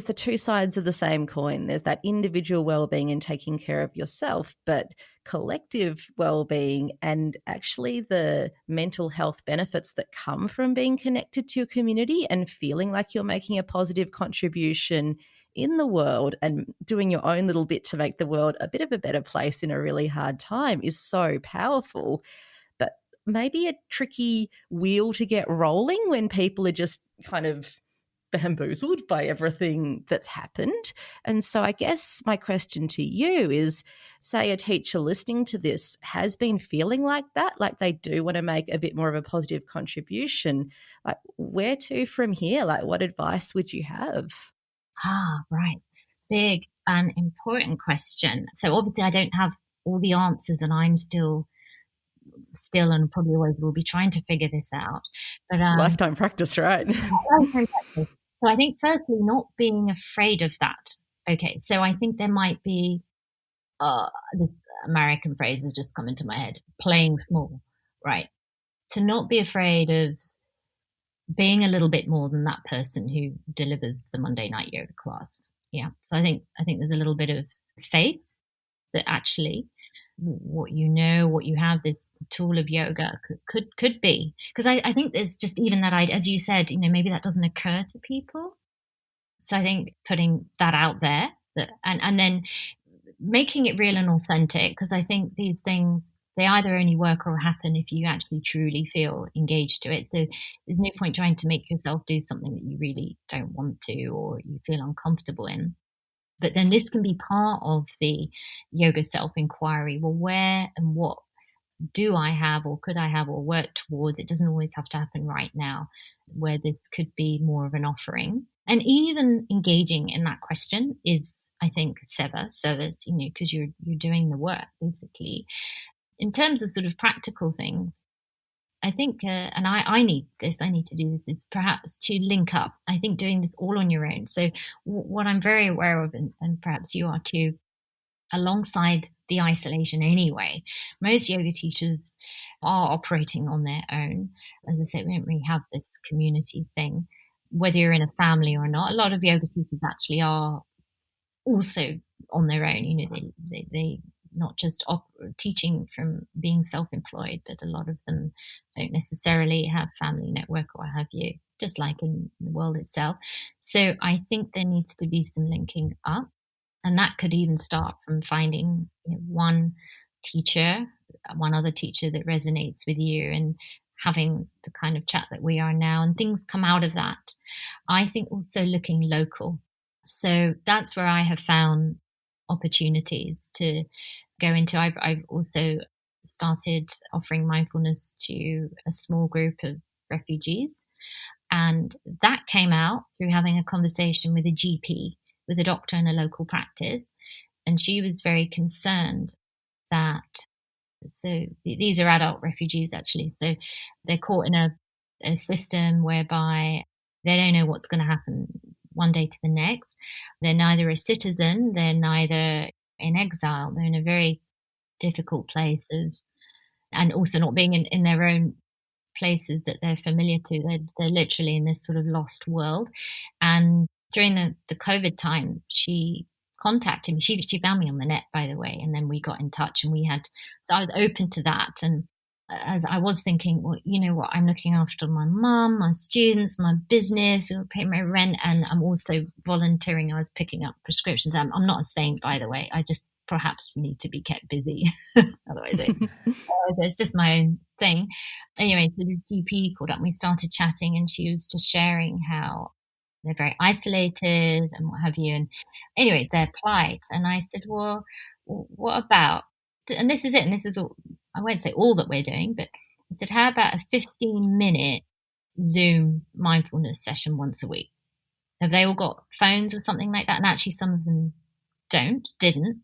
the two sides of the same coin. There's that individual well-being and taking care of yourself, but collective well-being and actually the mental health benefits that come from being connected to your community and feeling like you're making a positive contribution in the world and doing your own little bit to make the world a bit of a better place in a really hard time is so powerful. But maybe a tricky wheel to get rolling when people are just kind of bamboozled by everything that's happened. And so I guess my question to you is, say a teacher listening to this has been feeling like that, like they do want to make a bit more of a positive contribution, like, where to from here? Like, what advice would you have? Right. Big and important question. So obviously I don't have all the answers, and I'm still and probably always will be trying to figure this out. But Lifetime practice, right? lifetime practice. So I think firstly, not being afraid of that. Okay, so I think there might be this American phrase has just come into my head, playing small, right? To not be afraid of being a little bit more than that person who delivers the Monday night yoga class. Yeah. So I think there's a little bit of faith that actually what you know, what you have, this tool of yoga could be. Because I think there's just even that idea, as you said, maybe that doesn't occur to people. So I think putting that out there, and then making it real and authentic, because I think these things, they either only work or happen if you actually truly feel engaged to it. So there's no point trying to make yourself do something that you really don't want to or you feel uncomfortable in. But then this can be part of the yoga self-inquiry. Well, where and what do I have or could I have or work towards? It doesn't always have to happen right now, where this could be more of an offering. And even engaging in that question is, I think, service, because you're doing the work, basically. In terms of sort of practical things, I think, and I need to do this, is perhaps to link up. I think doing this all on your own. So what I'm very aware of, and perhaps you are too, alongside the isolation anyway, most yoga teachers are operating on their own. As I said, we don't really have this community thing, whether you're in a family or not. A lot of yoga teachers actually are also on their own. They not just teaching from being self-employed, but a lot of them don't necessarily have family network or what have you, just like in the world itself. So I think there needs to be some linking up. And that could even start from finding one other teacher that resonates with you, and having the kind of chat that we are now, and things come out of that. I think also looking local. So that's where I have found opportunities to go into. I've also started offering mindfulness to a small group of refugees. And that came out through having a conversation with a GP, with a doctor in a local practice. And she was very concerned that, so these are adult refugees actually, so they're caught in a system whereby they don't know what's going to happen one day to the next. They're neither a citizen, they're neither in exile, they're in a very difficult place and also not being in their own places that they're familiar to. They're literally in this sort of lost world. And during the COVID time, she contacted me. She found me on the net, by the way, and then we got in touch, and so I was open to that. And as I was thinking, well, you know what, I'm looking after my mum, my students, my business, pay my rent, and I'm also volunteering. I was picking up prescriptions. I'm not a saint, by the way. I just perhaps need to be kept busy. Otherwise, it's just my own thing. Anyway, so this GP called up and we started chatting, and she was just sharing how they're very isolated and what have you. And anyway, their plight. And I said, well, what about, and this is it, and this is all, I won't say all that we're doing, but I said, how about a 15-minute Zoom mindfulness session once a week? Have they all got phones or something like that? And actually some of them didn't.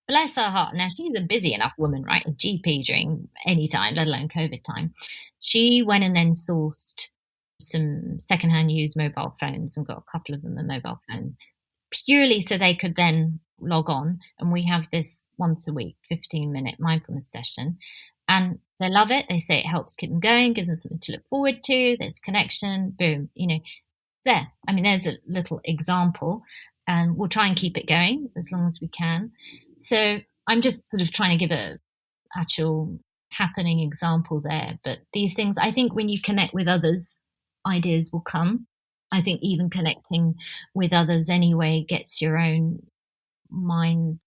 Bless her heart. Now, she's a busy enough woman, right? A GP during any time, let alone COVID time. She went and then sourced some secondhand used mobile phones and got a couple of them a mobile phone, purely so they could then log on. And we have this once a week, 15-minute mindfulness session. And they love it. They say it helps keep them going, gives them something to look forward to. There's connection, boom, there. I mean, there's a little example. And we'll try and keep it going as long as we can. So I'm just sort of trying to give a actual happening example there. But these things, I think when you connect with others, ideas will come. I think even connecting with others anyway gets your own mind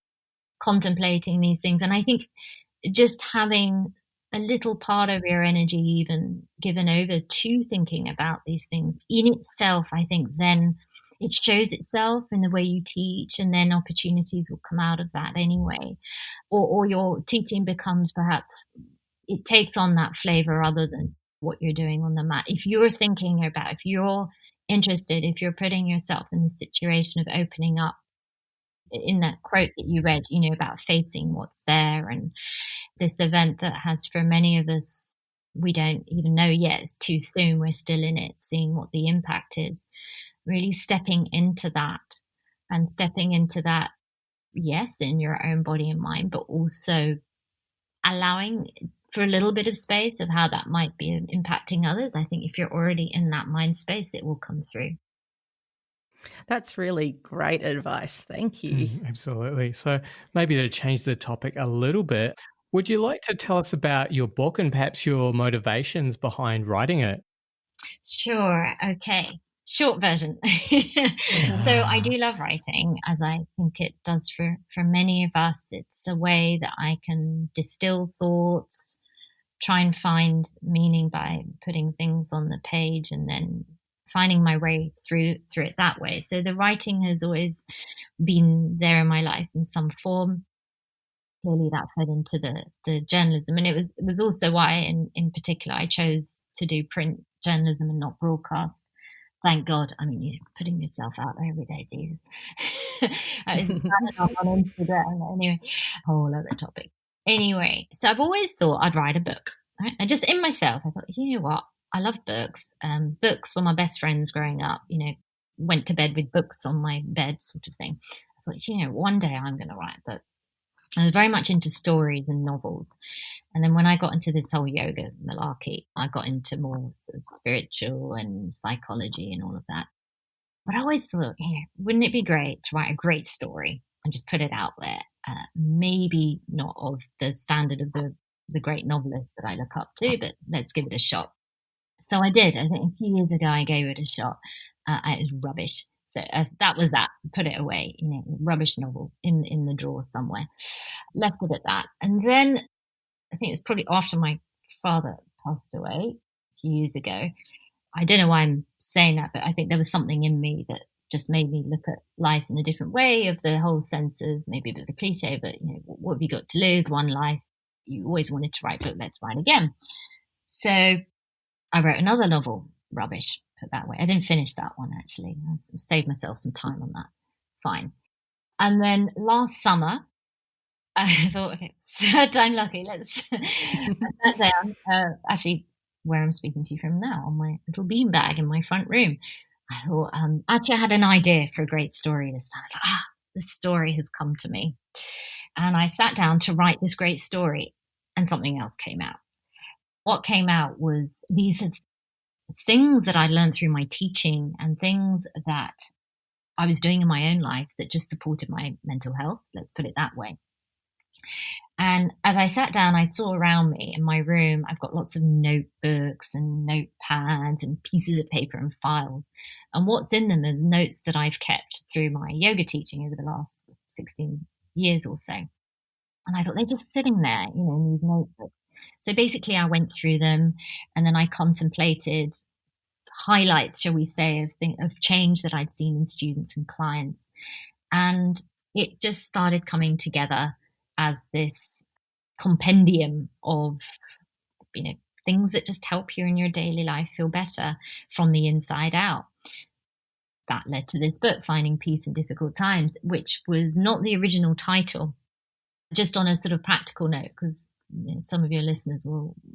contemplating these things. And I think just having a little part of your energy even given over to thinking about these things in itself, I think then it shows itself in the way you teach, and then opportunities will come out of that anyway. Or your teaching becomes, perhaps, it takes on that flavor other than what you're doing on the mat. If you're thinking about, if you're interested, if you're putting yourself in the situation of opening up, in that quote that you read, about facing what's there, and this event that has, for many of us, we don't even know yet, it's too soon, we're still in it, seeing what the impact is. Really stepping into that, yes, in your own body and mind, but also allowing for a little bit of space of how that might be impacting others. I think if you're already in that mind space, it will come through. That's really great advice. Thank you. Absolutely. So maybe to change the topic a little bit, would you like to tell us about your book and perhaps your motivations behind writing it? Sure. Okay. Short version. So I do love writing, as I think it does for many of us. It's a way that I can distill thoughts, try and find meaning by putting things on the page and then finding my way through it that way. So the writing has always been there in my life in some form. Clearly that fed into the journalism, and it was also why in particular I chose to do print journalism and not broadcast. Thank God. I mean, you're putting yourself out there every day, Jesus. It's bad enough on Instagram. Anyway, whole other topic. Anyway, so I've always thought I'd write a book. Right? And just in myself, I thought, you know what? I love books. Books were my best friends growing up. Went to bed with books on my bed, sort of thing. I thought, one day I'm going to write a book. I was very much into stories and novels. And then when I got into this whole yoga malarkey, I got into more sort of spiritual and psychology and all of that. But I always thought, wouldn't it be great to write a great story and just put it out there? Maybe not of the standard of the great novelists that I look up to, but let's give it a shot. So I did. I think a few years ago, I gave it a shot. It was rubbish. So that was that. Put it away, rubbish novel in the drawer somewhere. Left it at that. And then I think it's probably after my father passed away a few years ago. I don't know why I'm saying that, but I think there was something in me that just made me look at life in a different way, of the whole sense of, maybe a bit of a cliche, but what have you got to lose? One life. You always wanted to write a book. Let's write again. So I wrote another novel, rubbish, put that way. I didn't finish that one, actually. I saved myself some time on that. Fine. And then last summer, I thought, okay, third time lucky. I sat down, actually, where I'm speaking to you from now, on my little beanbag in my front room. I thought, actually, I had an idea for a great story this time. I was like, this story has come to me. And I sat down to write this great story, and something else came out. What came out was these things that I learned through my teaching and things that I was doing in my own life that just supported my mental health. Let's put it that way. And as I sat down, I saw around me in my room, I've got lots of notebooks and notepads and pieces of paper and files. And what's in them are notes that I've kept through my yoga teaching over the last 16 years or so. And I thought, they're just sitting there, in these notebooks. So basically I went through them, and then I contemplated highlights, shall we say, of change that I'd seen in students and clients. And it just started coming together as this compendium of, things that just help you in your daily life feel better from the inside out. That led to this book, Finding Peace in Difficult Times, which was not the original title. Just on a sort of practical note, because some of your listeners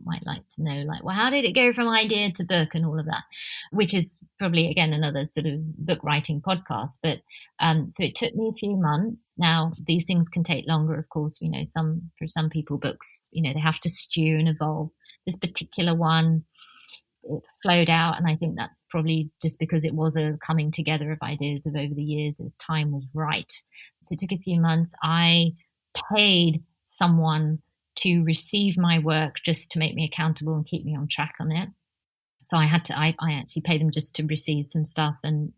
might like to know, well, how did it go from idea to book and all of that, which is probably, again, another sort of book writing podcast. But so it took me a few months. Now, these things can take longer, of course. For some people, books, they have to stew and evolve. This particular one, it flowed out, and I think that's probably just because it was a coming together of ideas of over the years as time was right. So it took a few months. I paid someone to receive my work just to make me accountable and keep me on track on it. So I actually paid them just to receive some stuff and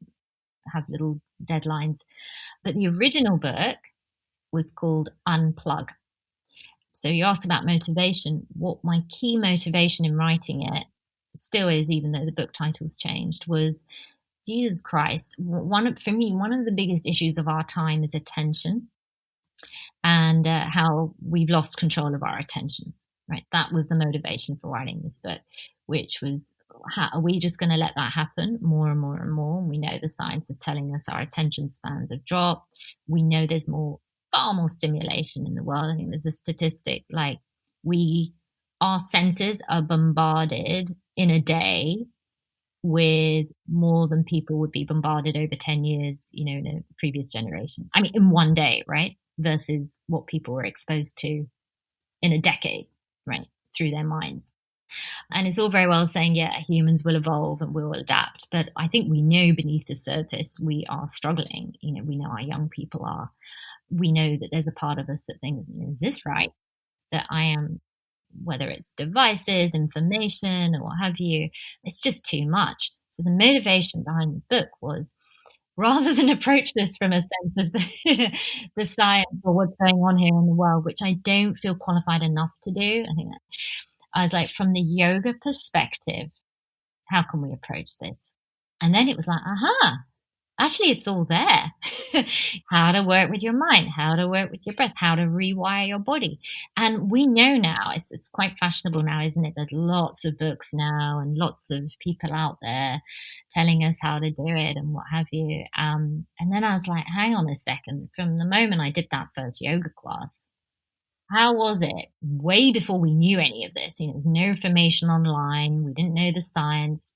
have little deadlines. But the original book was called Unplug. So you asked about motivation. What my key motivation in writing it still is, even though the book title's changed, was Jesus Christ. For me, one of the biggest issues of our time is attention. And how we've lost control of our attention, right? That was the motivation for writing this book, which was, how are we just going to let that happen more and more and more? We know the science is telling us our attention spans have dropped. We know there's far more stimulation in the world. I think there's a statistic, our senses are bombarded in a day with more than people would be bombarded over 10 years, in a previous generation. I mean, in one day, right? Versus what people were exposed to in a decade, right, through their minds. And it's all very well saying, yeah, humans will evolve and we will adapt. But I think we know beneath the surface we are struggling. We know our young people are. We know that there's a part of us that thinks, is this right? That I am, whether it's devices, information, or what have you, it's just too much. So the motivation behind the book was, rather than approach this from a sense of the science or what's going on here in the world, which I don't feel qualified enough to do. I think that I was like, from the yoga perspective, how can we approach this? And then it was like, actually, it's all there. How to work with your mind, how to work with your breath, how to rewire your body. And we know now, it's quite fashionable now, isn't it? There's lots of books now and lots of people out there telling us how to do it and what have you. And then I was like, hang on a second. From the moment I did that first yoga class, how was it? Way before we knew any of this, there's no information online. We didn't know the science.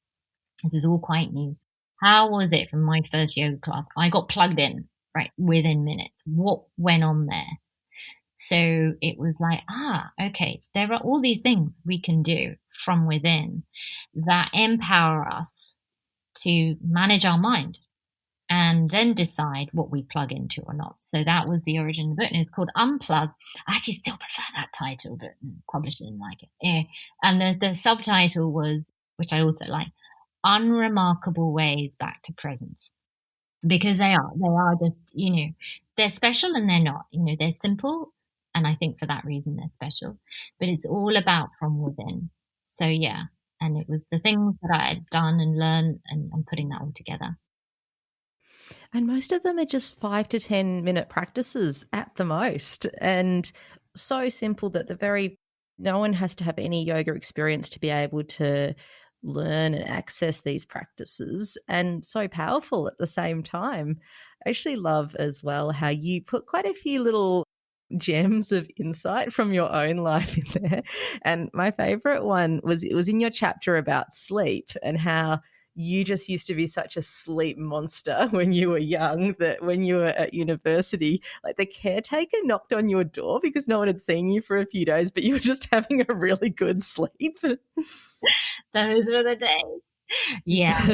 This is all quite new. How was it from my first yoga class? I got plugged in, right, within minutes. What went on there? So it was like, okay, there are all these things we can do from within that empower us to manage our mind and then decide what we plug into or not. So that was the origin of the book, and it's called Unplug. I actually still prefer that title, but publisher didn't like it. Yeah. And the subtitle was, which I also like, Unremarkable Ways Back to Presence. Because they are just, they're special and they're not. They're simple, and I think for that reason they're special. But it's all about from within. So yeah, and it was the things that I had done and learned and putting that all together. And most of them are just 5 to 10 minute practices at the most, and so simple that no one has to have any yoga experience to be able to learn and access these practices, and so powerful at the same time. I actually love as well how you put quite a few little gems of insight from your own life in there. And my favorite one was, it was in your chapter about sleep and how you just used to be such a sleep monster when you were young that when you were at university, like the caretaker knocked on your door because no one had seen you for a few days, but you were just having a really good sleep. Those were the days. Yeah.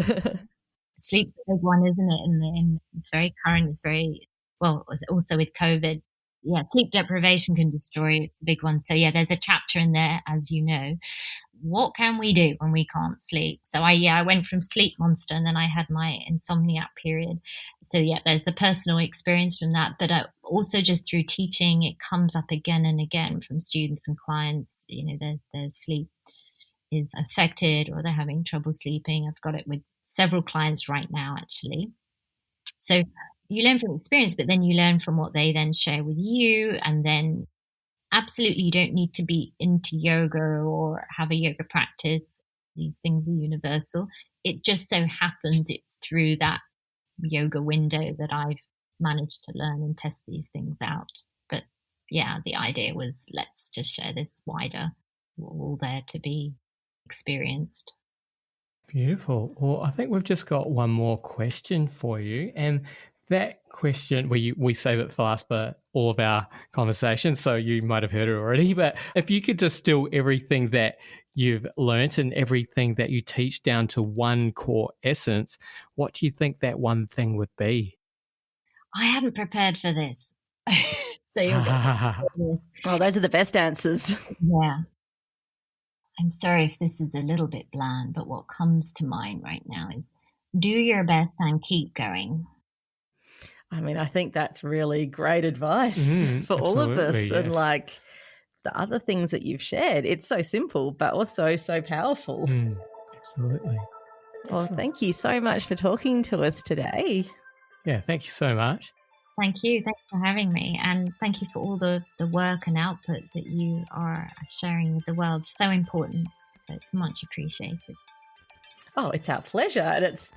Sleep's a big one, isn't it? And it's very current. It's very, well, also with COVID. Yeah, sleep deprivation can destroy. It's a big one. So yeah, there's a chapter in there, as you know. What can we do when we can't sleep? So I went from sleep monster, and then I had my insomniac period. So yeah, there's the personal experience from that, but also just through teaching, it comes up again and again from students and clients. Their sleep is affected or they're having trouble sleeping. I've got it with several clients right now, actually. So you learn from experience, but then you learn from what they then share with you. And then absolutely, you don't need to be into yoga or have a yoga practice. These things are universal. It just so happens it's through that yoga window that I've managed to learn and test these things out. But yeah, the idea was, let's just share this wider. We're all there to be experienced. Beautiful. Well, I think we've just got one more question for you. And that question, we save it for last for all of our conversations, so you might have heard it already. But if you could distill everything that you've learnt and everything that you teach down to one core essence, what do you think that one thing would be? I hadn't prepared for this. So well, those are the best answers. Yeah. I'm sorry if this is a little bit bland, but what comes to mind right now is do your best and keep going. I mean, I think that's really great advice for all of us. Yes. And like the other things that you've shared, it's so simple, but also so powerful. Absolutely. Well, thank you so much for talking to us today. Yeah, thank you so much. Thank you. Thanks for having me. And thank you for all the work and output that you are sharing with the world. So important. So it's much appreciated. Oh, it's our pleasure. And it's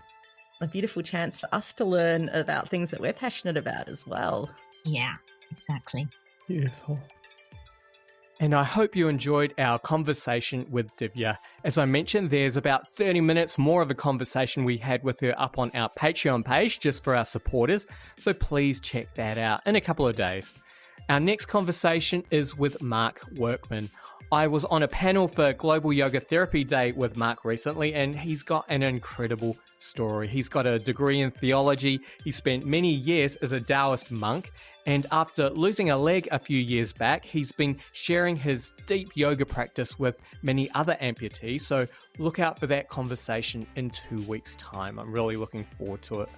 a beautiful chance for us to learn about things that we're passionate about as well. Yeah, exactly. Beautiful. And I hope you enjoyed our conversation with Divya. As I mentioned, there's about 30 minutes more of a conversation we had with her up on our Patreon page just for our supporters, so please check that out in a couple of days. Our next conversation is with Mark Workman. I was on a panel for Global Yoga Therapy Day with Mark recently, and he's got an incredible story. He's got a degree in theology. He spent many years as a Taoist monk, and after losing a leg a few years back, he's been sharing his deep yoga practice with many other amputees. So look out for that conversation in 2 weeks' time. I'm really looking forward to it.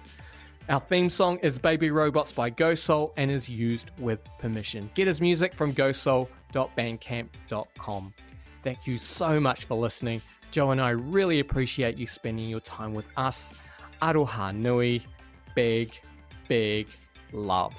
Our theme song is Baby Robots by GoSoul and is used with permission. Get his music from gosoul.bandcamp.com. Thank you so much for listening. Joe and I really appreciate you spending your time with us. Aroha nui, big, big love.